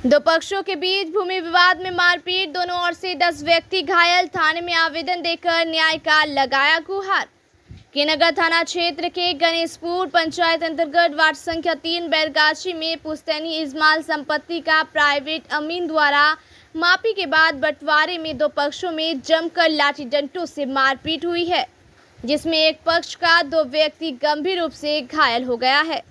दो पक्षों के बीच भूमि विवाद में मारपीट, दोनों ओर से 10 व्यक्ति घायल, थाने में आवेदन देकर न्याय का लगाया गुहार। के नगर थाना क्षेत्र के गणेशपुर पंचायत अंतर्गत वार्ड संख्या 3 बैरगाछी में पुश्तैनी इजमाल संपत्ति का प्राइवेट अमीन द्वारा मापी के बाद बंटवारे में दो पक्षों में जमकर लाठी डंडों से मारपीट हुई है, जिसमें एक पक्ष का 2 व्यक्ति गंभीर रूप से घायल हो गया है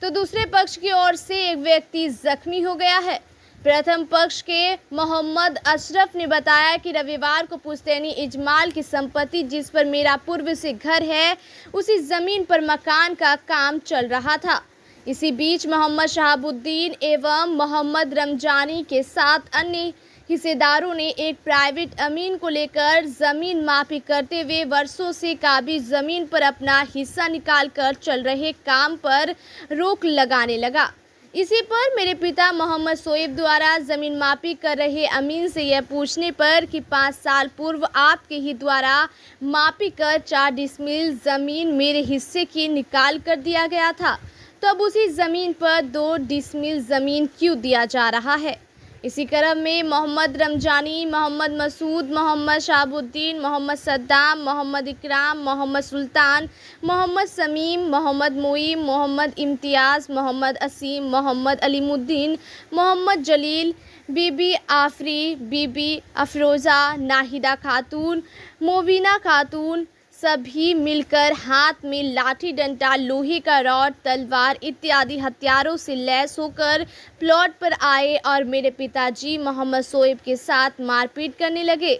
तो दूसरे पक्ष की ओर से एक व्यक्ति जख्मी हो गया है। प्रथम पक्ष के मोहम्मद अशरफ ने बताया कि रविवार को पुश्तैनी इजमाल की संपत्ति जिस पर मेरा पूर्व से घर है, उसी जमीन पर मकान का काम चल रहा था। इसी बीच मोहम्मद शहाबुद्दीन एवं मोहम्मद रमजानी के साथ अन्य हिस्सेदारों ने एक प्राइवेट अमीन को लेकर जमीन मापी करते हुए वर्षों से काबिज जमीन पर अपना हिस्सा निकालकर चल रहे काम पर रोक लगाने लगा। इसी पर मेरे पिता मोहम्मद शोएब द्वारा ज़मीन मापी कर रहे अमीन से यह पूछने पर कि 5 साल पूर्व आपके ही द्वारा मापी कर 4 डिसमिल ज़मीन मेरे हिस्से की निकाल कर दिया गया था, तो अब उसी ज़मीन पर 2 डिसमिल ज़मीन क्यों दिया जा रहा है। इसी क्रम में मोहम्मद रमजानी, मोहम्मद मसूद, मोहम्मद शहाबुद्दीन, मोहम्मद सद्दाम, मोहम्मद इकराम, मोहम्मद सुल्तान, मोहम्मद समीम, मोहम्मद मोईम, मोहम्मद इम्तियाज़, मोहम्मद असीम, मोहम्मद अलीमुद्दीन, मोहम्मद जलील, बीबी आफरी, बीबी अफरोज़ा, नाहिदा खातून, मोबिना खातून सभी मिलकर हाथ में लाठी डंडा, लोहे का रॉड, तलवार इत्यादि हथियारों से लैस होकर प्लॉट पर आए और मेरे पिताजी मोहम्मद शोएब के साथ मारपीट करने लगे,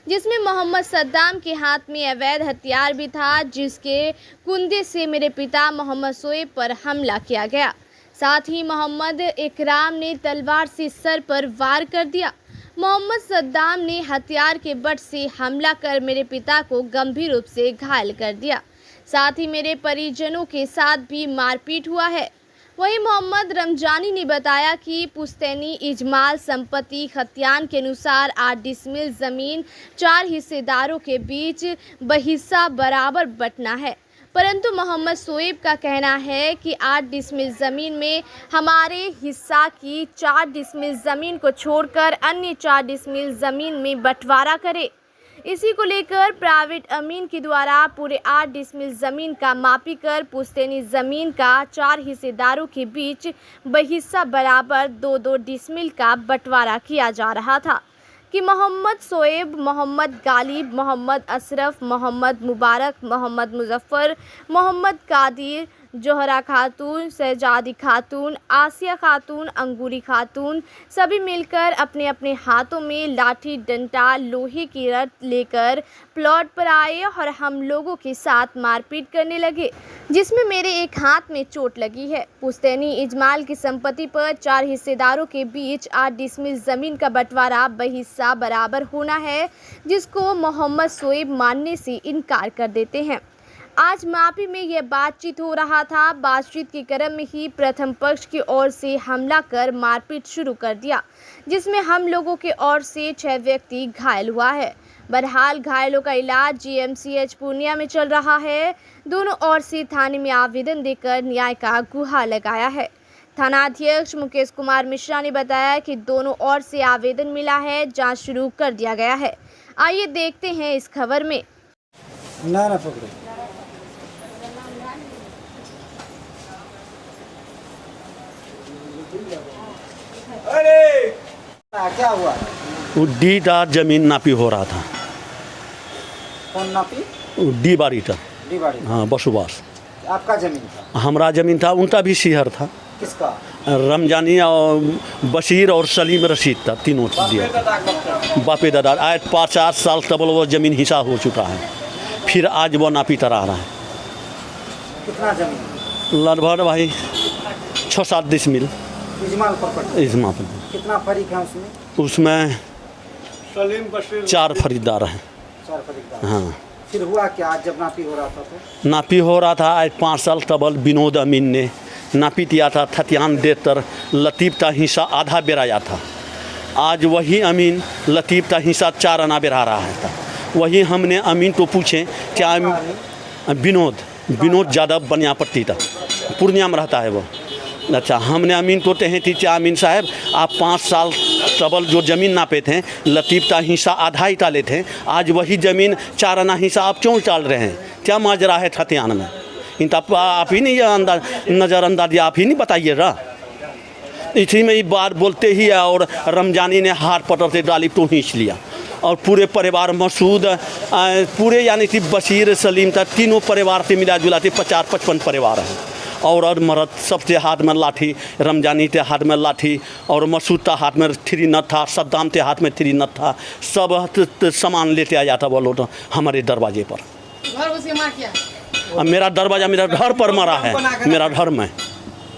जिसमें मोहम्मद सद्दाम के हाथ में अवैध हथियार भी था, जिसके कुंदे से मेरे पिता मोहम्मद शोएब पर हमला किया गया। साथ ही मोहम्मद इकराम ने तलवार से सर पर वार कर दिया। मोहम्मद सद्दाम ने हथियार के बट से हमला कर मेरे पिता को गंभीर रूप से घायल कर दिया। साथ ही मेरे परिजनों के साथ भी मारपीट हुआ है। वहीं मोहम्मद रमजानी ने बताया कि पुश्तैनी इजमाल संपत्ति खतियान के अनुसार 8 डिसमिल ज़मीन 4 हिस्सेदारों के बीच बहिस्सा बराबर बंटना है, परंतु मोहम्मद शोएब का कहना है कि 8 डिसमिल ज़मीन में हमारे हिस्सा की 4 डिसमिल ज़मीन को छोड़कर अन्य 4 डिसमिल ज़मीन में बंटवारा करे। इसी को लेकर प्राइवेट अमीन के द्वारा पूरे 8 डिसमिल ज़मीन का मापी कर पुश्तैनी ज़मीन का 4 हिस्सेदारों के बीच बहिस्सा बराबर 2-2 डिसमिल का बंटवारा किया जा रहा था कि मोहम्मद शोएब, मोहम्मद गालिब, मोहम्मद अशरफ, मोहम्मद मुबारक, मोहम्मद मुजफ्फर, मोहम्मद कादिर, जोहरा खातून, शहजादी खातून, आसिया खातून, अंगूरी खातून सभी मिलकर अपने अपने हाथों में लाठी डंडा, लोहे की रड लेकर प्लॉट पर आए और हम लोगों के साथ मारपीट करने लगे, जिसमें मेरे एक हाथ में चोट लगी है। पुश्तैनी इजमाल की संपत्ति पर 4 हिस्सेदारों के बीच 8 डिसमिल ज़मीन का बंटवारा बहिस्सा बराबर होना है, जिसको मोहम्मद शोएब मानने से इनकार कर देते हैं। आज मापी में यह बातचीत हो रहा था। बातचीत के क्रम में ही प्रथम पक्ष की ओर से हमला कर मारपीट शुरू कर दिया, जिसमें हम लोगों के ओर से 6 व्यक्ति घायल हुआ है। बहरहाल घायलों का इलाज GMCH पूर्णिया में चल रहा है। दोनों ओर से थाने में आवेदन देकर न्याय का गुहार लगाया है। थानाध्यक्ष मुकेश कुमार मिश्रा ने बताया कि दोनों ओर से आवेदन मिला है, जाँच शुरू कर दिया गया है। आइए देखते हैं इस खबर में। ना पकड़ो। अरे क्या हुआ? डीदार जमीन नापी हो रहा था। कौन नापी? डी बाड़ी था। डी बाड़ी? हाँ, बसुबास। आपका जमीन था? हमारा जमीन था, उनका भी शहर था। किसका? रमजानी और बशीर और सलीम रशीद था, तीनों दिया। बापे दादा आज 5-4 साल तबल वो जमीन हिस्सा हो चुका है, फिर आज वो नापी तरा रहा है। कितना जमीन? लगभग भाई 6-7 डिसमिल इजमाल पर। इजमाल पर। कितना फरीक है उसमें? उसमें 4 खरीदार हैं। 4 खरीदार। हाँ। फिर हुआ क्या आज जब नापी हो रहा था? तो नापी हो रहा था आज 5 साल तबल विनोद अमीन ने नापी दिया था। थतियान देकर लतीफ़ का हिस्सा आधा बेराया था। आज वही अमीन लतीफ़ का हिस्सा 4 आना बेरा रहा था। वही हमने अमीन को पूछे क्या विनोद ज़्यादा बनियापट्टी था, पूर्णिया में रहता है वो। अच्छा, हमने अमीन को कहे थी क्या अमीन साहब आप 5 साल ट्रबल जो ज़मीन नापे थे लतीफ़ का हिस्सा आधा ही टाले थे, आज वही ज़मीन 4 आना हिस्सा आप क्यों टाल रहे हैं, क्या माजरा है खतियान में? इन तब आप ही नहीं नज़रअंदाज आप ही नहीं बताइएगा। इसी में ये बात बोलते ही है और रमजानी ने हाथ पकड़ से डाली तो खींच लिया और पूरे परिवार मसूद पूरे यानी कि बशीर सलीम तक तीनों परिवार से मिला जुला के 50-55 परिवार हैं और मर्द सबके हाथ में लाठी, रमजानी के हाथ में लाठी और मसूद का हाथ में 3 नट था, सद्दाम के हाथ में 3 नट था, सब सामान लेते आ जाता वो लोग हमारे दरवाजे पर। मेरा दरवाज़ा मेरा घर पर मरा है, मेरा घर में।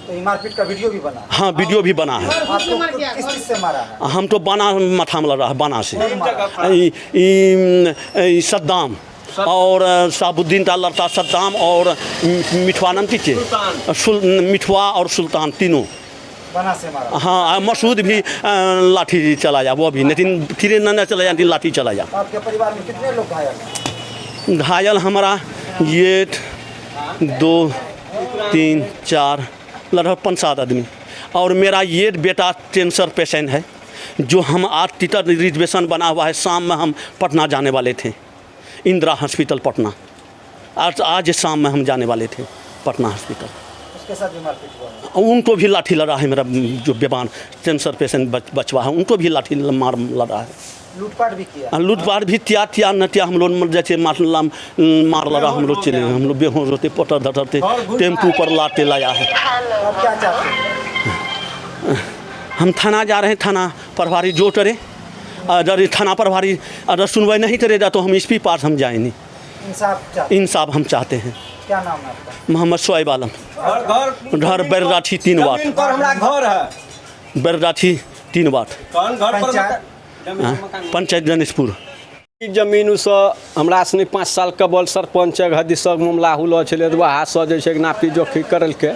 तो ये मारपीट का वीडियो भी बना? हाँ, वीडियो भी बना है। आपको किस चीज़ से मारा है? हम तो बना माथा में लड़ा है, बना से सद्दाम और साबुद्दीन का लड़ता सद्दाम और मिठवा नाम पीछे मिठवा और सुल्तान तीनों बना से मारा। हाँ, मसूद भी लाठी चला जा, वो भी लेकिन फिर न चला जा, लाठी चला जा। आपके परिवार में कितने लोग घायल? घायल हमारा ये 2, 3, 4 लगभग 5-7 आदमी और मेरा ये बेटा कैंसर पेशेंट है जो हम आज टिकट रिजर्वेशन बना हुआ है, शाम में हम पटना जाने वाले थे, इंदिरा हॉस्पिटल पटना। आज शाम में हम जाने वाले थे पटना हॉस्पिटल। उसके साथ भी मारपीट हुआ? उनको भी लाठी लड़ा है, मेरा जो बेबान कैंसर पेशेंट बचवा है उनको भी लाठी मार लड़ा है। लूटपाट भी किया? लूटपाट भी तिया न तिया हम लोग जैसे मार लड़ा, हम लोग चले, हम लोग बेहोश होते पटर धटरते टेम्पू पर लाते लाया है। अब क्या चाहते हैं? हम थाना जा रहे हैं, थाना प्रभारी जो करे, अगर थाना प्रभारी अगर सुनवाई नहीं करेगा तो हम इस भी पास हम जाएंगे। इंसाफ हम चाहते हैं। क्या नाम है आपका? मोहम्मद शुएब आलम। घर बैरगाछी 3 वाट। बैरगाछी 3 वाट पंचायत गणेशपुर। जमीन से हमरा सनी 5 साल कबल सरपंच हदीसक मामला हुलो छलै, वहाँ से जे छै नापी जोखी करलकै,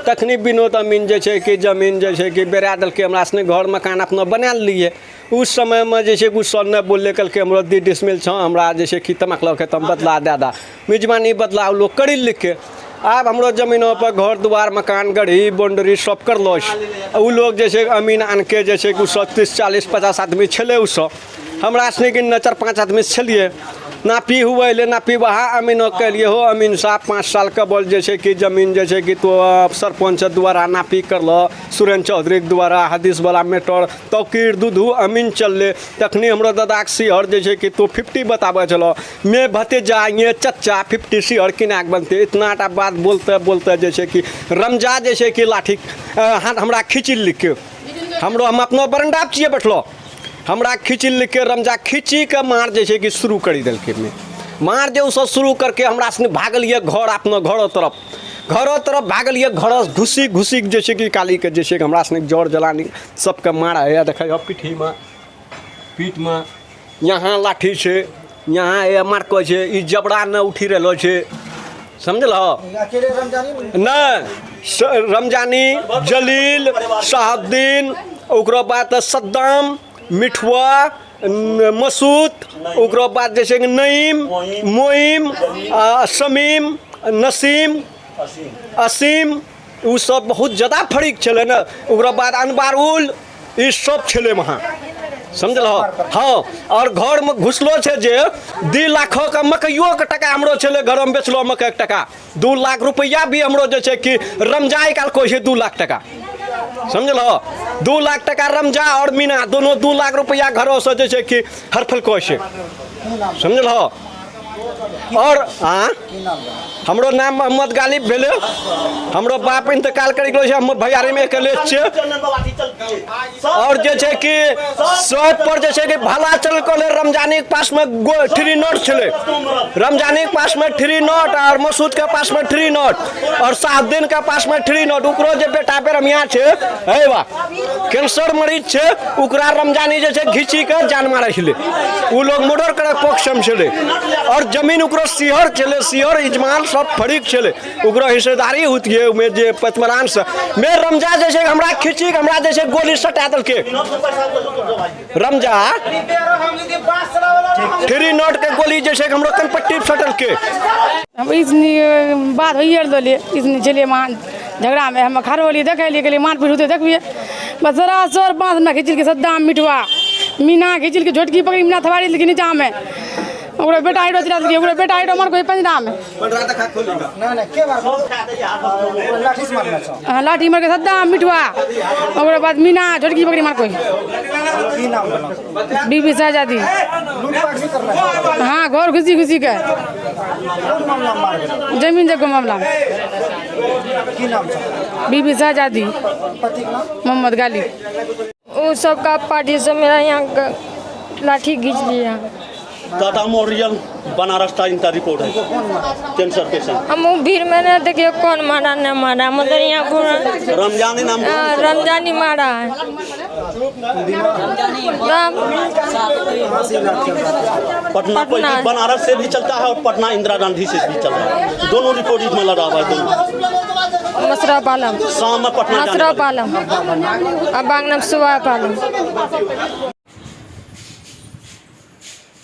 तखनी विनोद अमीन जे छै कि जमीन जे छै कि बेरा देलकै, हमरा सनी घर मकान अपना बना लिए। उस समय में जे छै कुछ सर ने बोलले कहलकै हमरो 2 डिसमिल छ, हमरा जे छै कि तमक लके तम बदला दे दा, मिजबानी बदला लोग करी लिख के। आब हमरो जमीनों पर घर द्वार मकान गढ़ी बाउंड्री सब करलो छै। उ लोग जे छै अमीन आन के जे छै 30, 40, 50 आदमी छलै, उ सब हमरा सनी के 4-5 आदमी छलिए। नापी हुए ले नापी वहाँ अमीन कहलिए हो अमीन साहब 5 साल कबल जे छै कि जमीन जे छै कि तो सरपंच द्वारा नापी करलो, सुरेंद्र चौधरी द्वारा हदीस वाला मेटर तौकीर दूधू अमीन चलले। तखनी हमरो दादा के सिहर जे छै कि तो 50 बताबे चलो, मैं भतीजा ये चच्चा 50 सिहर किना के बनते। इतना टा बात बोलते बोलते जे छै कि रमजा जे छै कि लाठी हाथ हमरा खींची लिख के, हमरो हम अपनो बरंडा पे छिए बैठलो, हमरा खींची लिख के रमजा खींची के मार जे छै कि शुरू करी देलकै। मार जे उसब शुरू करके हमरा सनी भागलिए घर, अपना घरों तरफ भागलिए। घर घुसी घुसी जे छै कि काली के जे छै कि हमरा सनी जोर जलानी सबके मारा है। देखियो पीठी में, पीठ में यहाँ लाठी छै, यहाँ ये मारको छै, ई जबड़ा न उठी रहलो छै, समझल? अकेले रमजानी नहीं, रमजानी, जलील, शाहद्दीन, ओकरो बाद सद्दाम, मिठवा, मसूद, ओकरो बाद जैसे कि नईम, मोइम, शमीम, नसीम, असीम, उ सब बहुत ज़्यादा फरीक चले ना। ओकरो बाद अनबारुल, ये सब चले वहाँ, समझल? हाँ, और घर में घुसलो छे जे 2 लाख का मकइयो के टका हमरो चले, घर में बेचलो मकई के टका 2 लाख रुपया भी हमरो जे छे कि रमजाई काल को 2 लाख टका, समझल? 2 लाख टका रमजा और मीना दोनों 2 लाख रुपया घरों से जे छै कि हरफल को छै, समझल? और हमरो नाम मोहम्मद गालिब भेले। हमरो बाप इंतकाल कर गेलो छै, हम भैयारी में अकेले छै। और जे छै कि सब पर जे छै कि भला चल कोले रमजानी के पास में 3 नोट छले, रमजानी के पास में 3 नोट और मसूद के पास में 3 नोट और साहद्दीन के पास में 3 नोट। ओकरो जे बेटा पे रमिया छै, हे बा कैंसर मरीज छै, ओकरा रमजानी जे छै घिची के जान मारे छले। उ लोग मर्डर करे पक्षम छले और जमीन ओकरो सिहर चले, सिहर इजमाल सब फरीक चले, ओकरो हिस्सेदारी होती है में जे पचमरान से में रमजा जे छै हमरा खींची हमरा जे छै गोली सटा देलके। रमजा 3 नोट के गोली जे छै हमरो कनपट्टी सटलके। हम इतनी बात होइए दोले इतनी चले मान झगड़ा में हम खरवली देखे लिए गेली मारपीट होते देखिए बस जरा जोर बांध में खिंचिल के सद्दाम मिठवा मीना खिंचिल के झोटकी पकड़ी मीना थवाड़ी लेके नीचा में ओकरे बेटा आइडो चिरा दिए ओकरे बेटा आइडो मार कोई पंजरा में ना के मार लाठी से मारना चाहो हाँ, लाठी मार के सद्दाम मिठवा ओकरे बाद मीना झोटकी पकड़ी मार कोई की नाम बोला बीबी शहजादी लूटपाट भी करना चाहो हाँ घर खुशी खुशी के कौन मामला मार गए जमीन जगह मामला में की नाम चाहो बीबी शहजादी पति का नाम मोहम्मद गाली वो सब का पार्टी से मेरा यहाँ लाठी खींच लिया टाटा मोरियल बनारस था इनका रिपोर्ट है कैंसर पेशेंट हम वो भीड़ में नहीं देखिए कौन मारा न मारा मतलब यहाँ को रमजानी नाम रमजानी मारा है पटना बनारस से भी चलता है और पटना इंदिरा गांधी से भी चलता है दोनों रिपोर्ट इसमें लगा हुआ है दोनों मसरफ आलम शाम में पटना जाने मसरफ वाले। आलम अब बागनम सुबह आलम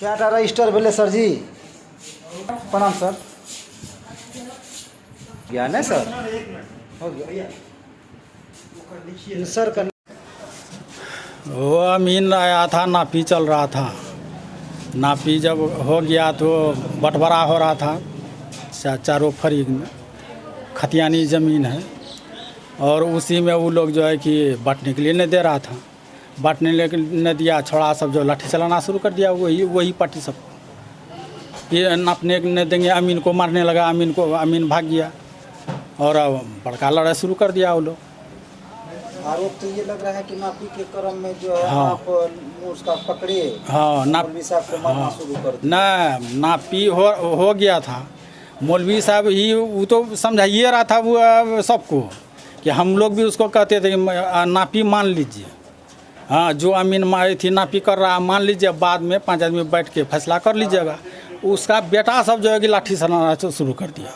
क्या रजिस्टर बोले सर जी प्रणाम सर ज्ञान है सर हो गया सर का वो अमीन आया था नापी चल रहा था नापी जब हो गया तो बंटवारा हो रहा था चारों फरीक में खतियानी ज़मीन है और उसी में वो लोग जो है कि बांटने के लिए नहीं दे रहा था बांटने नहीं दिया छोड़ा सब जो लाठी चलाना शुरू कर दिया वही पार्टी सब ये नापने नहीं देंगे अमीन को मारने लगा अमीन भाग गया और बड़का लड़ाई शुरू कर दिया वो लोग आरोप तो ये लग रहा है कि नापी के क्रम में जो है हाँ। आप उसका पकड़े हाँ मौलवी साहब को मारना शुरू कर दिया न नापी हो गया था मौलवी साहब ही वो तो समझाइए रहा था वो सबको कि हम लोग भी उसको कहते थे कि नापी मान लीजिए हाँ जो अमीन मारी थी नापी कर रहा मान लीजिए बाद में 5 आदमी बैठ के फैसला कर लीजिएगा उसका बेटा सब जो है कि लाठी चलाना शुरू कर दिया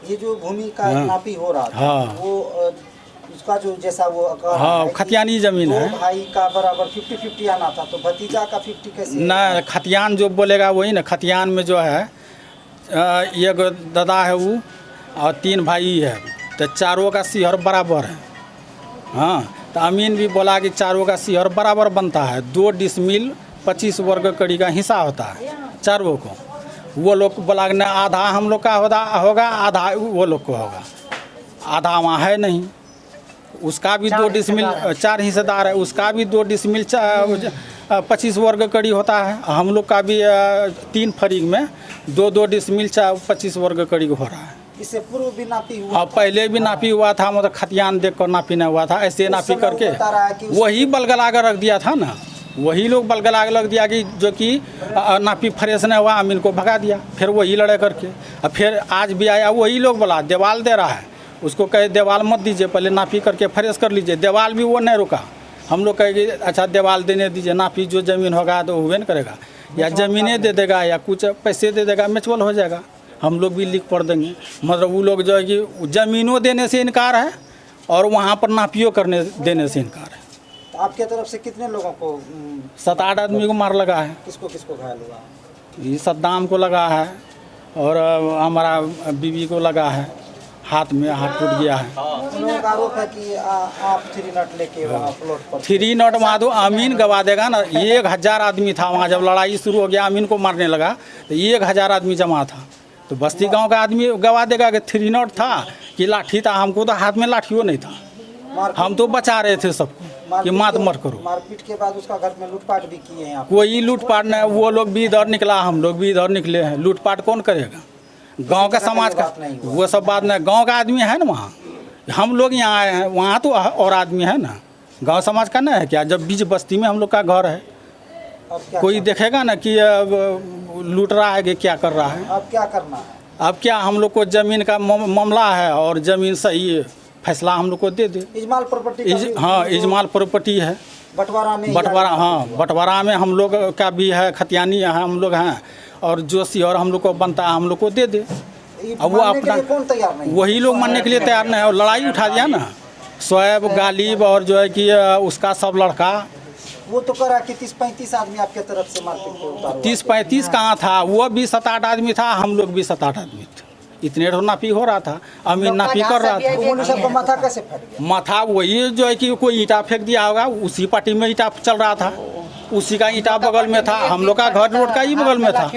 ये जो भूमि का हाँ। नापी हो रहा था हाँ। वो उसका जो जैसा वो कह रहा हाँ है कि खतियानी ज़मीन दो है भाई का बराबर 50-50 आना था तो भतीजा का 50 कैसे न खतियान जो बोलेगा वही ना खतियान में जो है एक दादा है वो और 3 भाई है तो चारों का सिहर बराबर है हाँ तो अमीन भी बोला कि चारों का सिहर बराबर बनता है 2 डिसमिल 25 वर्ग कड़ी का हिस्सा होता है चारों को वो लोग बोला कि आधा हम लोग का होगा आधा वो लोग को होगा आधा वहाँ है नहीं उसका भी 2 डिसमिल 4 हिस्सेदार है उसका भी 2 डिसमिल 25 वर्ग कड़ी होता है हम लोग का भी 3 फरीक में 2-2 डिसमिल 25 वर्ग कड़ी हो रहा है इससे पूर्व भी नापी हुआ हाँ पहले भी नापी हुआ था मतलब खतियान देख कर नापी नहीं हुआ था ऐसे नापी समय करके वो बता रहा है कि उस- वही बलगला कर रख दिया था ना वही लोग बलगला के रख दिया कि जो कि नापी फ्रेश नहीं हुआ अमीन को भगा दिया फिर वही लड़ाई करके अब फिर आज भी आया वही लोग बोला देवाल दे रहा है उसको कहे देवाल मत दीजिए पहले नापी करके फ्रेश कर लीजिए देवाल भी वो नहीं रुका हम लोग कहे कि अच्छा देवाल देने दीजिए नापी जो ज़मीन होगा तो हुए न करेगा या ज़मीनें दे देगा या कुछ पैसे दे देगा म्यूचुअल हो जाएगा हम लोग भी लिख पढ़ देंगे मतलब वो लोग जो है कि ज़मीनों देने से इनकार है और वहाँ पर नापियों करने देने से इनकार है तो आपके तरफ से कितने लोगों को 7-8 आदमी को मार लगा है किसको किसको घायल हुआ ये सद्दाम को लगा है और हमारा बीवी को लगा है हाथ में हाथ टूट गया है उन लोगों का आरोप है कि आप 3 नट लेके वहाँ प्लॉट पर 3 नॉट माधो अमीन गवा देगा ना 1000 आदमी था वहाँ जब लड़ाई शुरू हो गया अमीन को मारने लगा तो 1000 आदमी जमा था तो बस्ती गांव का आदमी गवा देगा कि 3 नॉट था कि लाठी था हमको तो हाथ में लाठियों नहीं था मारपीट- हम तो बचा रहे थे सबको कि मात मत करो मारपीट के बाद उसका घर में लूटपाट भी किए हैं आप कोई लूटपाट नहीं वो लोग भी इधर निकला हम लोग भी इधर निकले हैं लूटपाट कौन करेगा गांव का समाज का बात नहीं हुआ। वो सब बात नहीं गांव का आदमी है ना वहाँ हम लोग यहाँ आए हैं वहाँ तो और आदमी है ना गांव समाज का नहीं है क्या जब बीच बस्ती में हम लोग का घर है अब क्या कोई देखेगा ना कि लूट रहा है कि क्या कर रहा है अब क्या करना है अब क्या हम लोग को ज़मीन का मामला है और ज़मीन सही फैसला हम लोग को दे दे इजमाल प्रॉपर्टी का भी हाँ इजमाल प्रॉपर्टी है बंटवारा में बंटवारा हाँ बंटवारा में हम लोग का भी है खतियानी है हम लोग हैं और जोशी और हम लोग को बनता है हम लोग को दे दे अब वो मानने के अपना लिए कौन तैयार नहीं वही लोग मानने के लिए तैयार नहीं है और लड़ाई उठा दिया ना शोएब गालिब और जो है कि उसका सब लड़का वो तो करा कि 30-35 आदमी आपके तरफ से मारपीट पे उतार हुआ। 30-35 कहाँ था वो भी 7-8 आदमी था हम लोग भी 7-8 आदमी थे इतने तो नापी हो रहा था, अमीन नापी कर रहा था। उन सबको माथा कैसे फट गया? माथा वही जो है कि कोई ईंटा फेंक दिया होगा, उसी पार्टी में ईंटा चल रहा था, उसी का ईंटा बगल में था, हम लोग का घर रोड का ही बगल में था,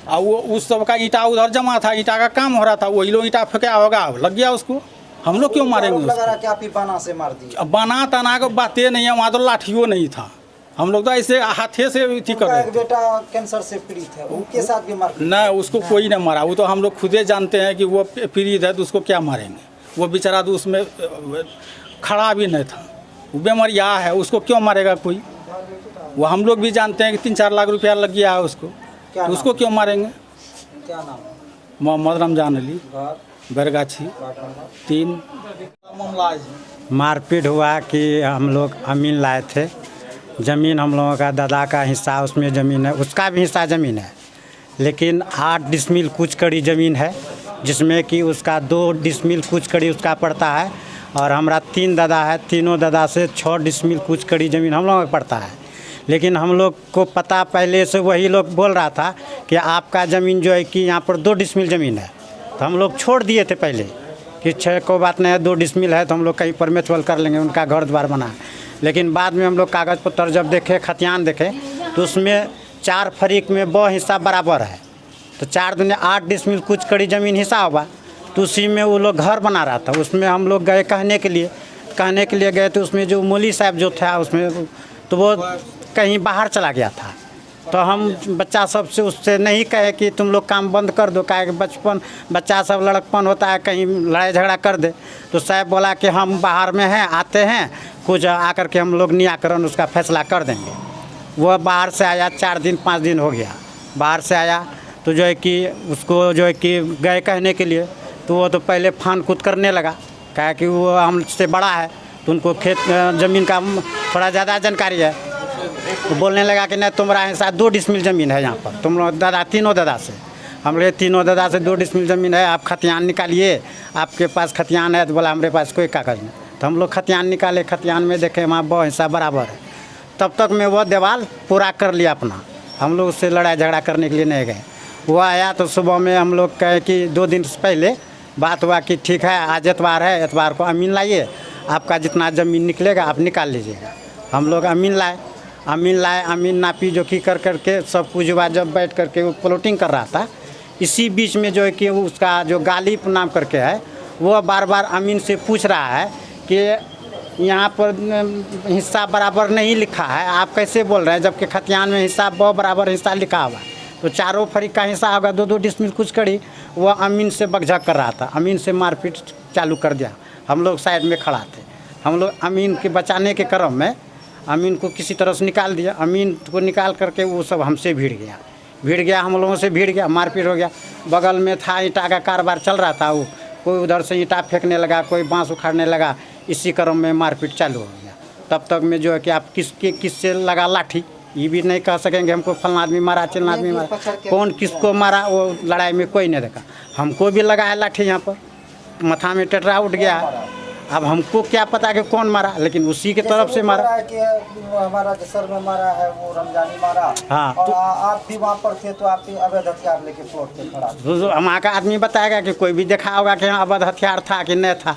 और वो उस सब का ईंटा उधर जमा था, ईंटा का काम हो रहा था, वही लोग ईंटा फेंका होगा, लग गया उसको। हम लोग क्यों मारेंगे लगा रहा उसको? कि आप ही बाना से मार दिए। बना तना का बातें नहीं है, वहाँ तो लाठियों नहीं था, हम लोग तो ऐसे हाथे से ठीक कर उनका रहे एक थे। बेटा कैंसर से पीड़ित है, उनके साथ भी मार नहीं, उसको कोई नहीं मारा, वो तो हम लोग खुदे जानते हैं कि वो पीड़ित है, तो उसको क्या मारेंगे? वो बेचारा तो उसमें खड़ा भी नहीं था, वो बीमारिया है, उसको क्यों मारेगा कोई? वो हम लोग भी जानते हैं कि 3-4 लाख रुपया लग गया है उसको, क्या तो उसको क्यों मारेंगे? क्या नाम है? मोहम्मद रमजान अली, घर, बैरगाछी वार्ड नंबर? 3। मारपीट हुआ कि हम लोग अमीन लाए थे, ज़मीन हम लोगों का दादा का हिस्सा उसमें ज़मीन है, उसका भी हिस्सा ज़मीन है, लेकिन 8 डिसमिल कुछ कड़ी ज़मीन है, जिसमें कि उसका 2 डिसमिल कुछ कड़ी उसका पड़ता है, और हमारा 3 दादा है, तीनों दादा से 6 डिसमिल कुछ कड़ी ज़मीन हम लोगों का पड़ता है। लेकिन हम लोग को पता पहले से वही लोग बोल रहा था कि आपका ज़मीन जो है कि यहाँ पर 2 डिसमिल ज़मीन है, तो हम लोग छोड़ दिए थे पहले कि 6 को बात नहीं है, 2 डिसमिल है तो हम लोग कहीं पर म्यूचुअल कर लेंगे, उनका घर द्वार बना। लेकिन बाद में हम लोग कागज़ पत्र जब देखे, खतियान देखे, तो उसमें 4 फरीक में ब हिस्सा बराबर है, तो 4 दूनी 8 डिसमिल कुछ कड़ी ज़मीन हिस्सा होगा, तो उसी में वो लोग घर बना रहा था। उसमें हम लोग गए कहने के लिए गए, तो उसमें जो मौली साहब जो था उसमें, तो वो कहीं बाहर चला गया था, तो हम बच्चा सब से उससे नहीं कहे कि तुम लोग काम बंद कर दो, काहे कि बच्चा सब लड़कपन होता है, कहीं लड़ाई झगड़ा कर दे। तो साहब बोला कि हम बाहर में हैं, आते हैं, कुछ आकर के हम लोग निराकरण उसका फैसला कर देंगे। वह बाहर से आया, 4 दिन 5 दिन हो गया, बाहर से आया, तो जो है कि उसको जो है कि गए कहने के लिए, तो वो तो पहले फान कूद करने लगा, कहा कि वो हमसे बड़ा है, तो उनको खेत ज़मीन का थोड़ा ज़्यादा जानकारी है, तो बोलने लगा कि नहीं तुम्हारा हिस्सा 2 डिसमिल ज़मीन है यहाँ पर, तुम लोग दादा, तीनों दादा से, हम लोग तीनों दादा से 2 डिसमिल ज़मीन है, आप खतियान निकालिए, आपके पास खतियान है? तो बोला हमारे पास कोई कागज़ नहीं। तो हम लोग खतियान निकाले, खतियान में देखे वहाँ ब हिस्सा बराबर है, तब तक में वह दीवार पूरा कर लिया अपना, हम लोग उससे लड़ाई झगड़ा करने के लिए नहीं गए। वो आया तो सुबह में हम लोग कहे कि 2 दिन पहले बात हुआ कि ठीक है आज एतवार है, एतवार को अमीन लाइए, आपका जितना ज़मीन निकलेगा आप निकाल लीजिएगा। हम लोग अमीन लाए, अमीन नापी जोखी कर करके सब कुछ हुआ। जब बैठ करके वो प्लॉटिंग कर रहा था, इसी बीच में जो है कि उसका जो गालिब नाम करके है, वो बार बार अमीन से पूछ रहा है कि यहाँ पर हिस्सा बराबर नहीं लिखा है, आप कैसे बोल रहे हैं, जबकि खतियान में हिस्सा बराबर हिस्सा लिखा हुआ है। तो 4 फरीक का हिस्सा होगा, 2-2 डिसमिल कुछ कड़ी। वो अमीन से बकझक कर रहा था, अमीन से मारपीट चालू कर दिया। हम लोग साइड में खड़ा थे, हम लोग अमीन के बचाने के क्रम में अमीन को किसी तरह से निकाल दिया। अमीन को निकाल करके वो सब हमसे भिड़ गया, हम लोगों से भिड़ गया, मारपीट हो गया। बगल में था ईंटा का कारोबार चल रहा था, वो कोई उधर से ईंटा फेंकने लगा, कोई बांस उखाड़ने लगा, इसी क्रम में मारपीट चालू हो गया। तब तक में जो है कि आप किससे लगा लाठी, ये भी नहीं कह सकेंगे हमको फलना आदमी मारा, चिलना आदमी मारा, कौन किसको मारा वो लड़ाई में कोई नहीं देखा। हमको भी लगा है लाठी, यहाँ पर मथा में टटरा उठ गया है। अब हमको क्या पता कि कौन मारा, लेकिन उसी की तरफ से मारा कि हमारा जो सर में मारा है वो रमजानी मारा। हाँ, और आप भी वहाँ पर थे, तो आप भी अवैध हथियार लेके प्लॉट पे खड़ा थे। तो वहाँ का आदमी बताएगा कि कोई भी देखा होगा कि यहाँ अवैध हथियार था कि नहीं था।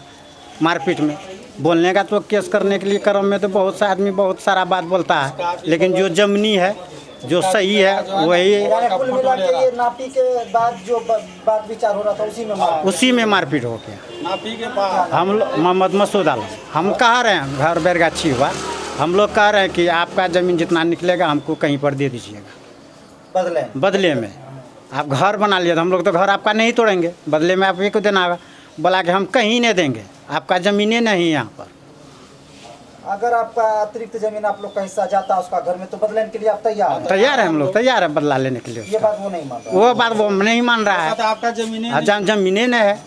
मारपीट में बोलने का तो केस करने के लिए क्रम में तो बहुत सा आदमी बहुत सारा बात बोलता है, लेकिन जो जमनी है, जो सही है वही। कुल मिला के ये नापी के बाद जो बात विचार हो रहा था उसी में मारपीट हो गया। हम लोग मोहम्मद मसूद आलम, हम कह रहे हैं घर बैरगाछी हुआ, हम लोग कह रहे हैं कि आपका ज़मीन जितना निकलेगा हमको कहीं पर दे दीजिएगा, बदले में आप घर बना लिए। तो हम लोग तो घर आपका नहीं तोड़ेंगे, बदले में आप ही को देना होगा। बोला कि हम कहीं नहीं देंगे, आपका ज़मीनें नहीं यहाँ पर। अगर आपका अतिरिक्त जमीन आप लोग का हिस्सा जाता है उसका घर में, तो बदलने के लिए आप तैयार है, हम लोग तैयार है बदला लेने के लिए। ये बात वो नहीं मान रहा, वो बात वो नहीं मान रहा है। आपका ज़मीनें ज़मीनें नहीं है।